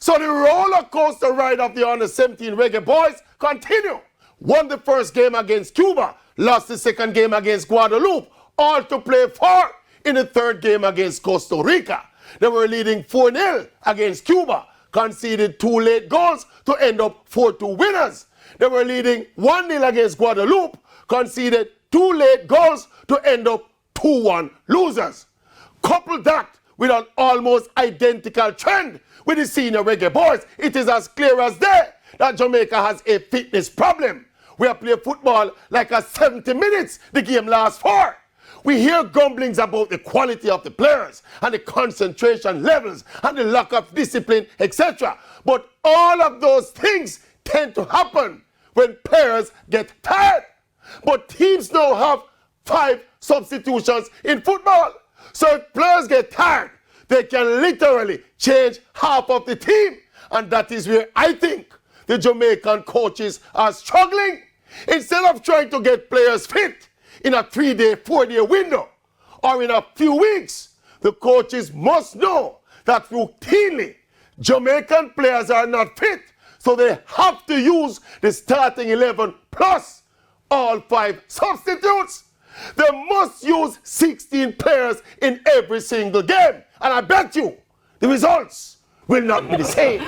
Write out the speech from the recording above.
So the roller coaster ride of the U17 Reggae Boyz continue. Won the first game against Cuba, lost the second game against Guadeloupe, all to play for in the third game against Costa Rica. They were leading 4-0 against Cuba, conceded 2 late goals to end up 4-2 winners. They were leading 1-0 against Guadeloupe, conceded 2 late goals to end up 2-1 losers. Couple that with an almost identical trend with the senior Reggae Boyz, it is as clear as day that Jamaica has a fitness problem. We are playing football like a 70 minutes, the game lasts 4. We hear grumblings about the quality of the players and the concentration levels and the lack of discipline, etc. But all of those things tend to happen when players get tired. But teams now have 5 substitutions in football. So if players get tired, they can literally change half of the team. And that is where I think the Jamaican coaches are struggling. Instead of trying to get players fit in a 3-day, 4-day window or in a few weeks, the coaches must know that routinely Jamaican players are not fit. So they have to use the starting 11 plus all 5 substitutes. They must use 16 players in every single game. And I bet you the results will not be the same.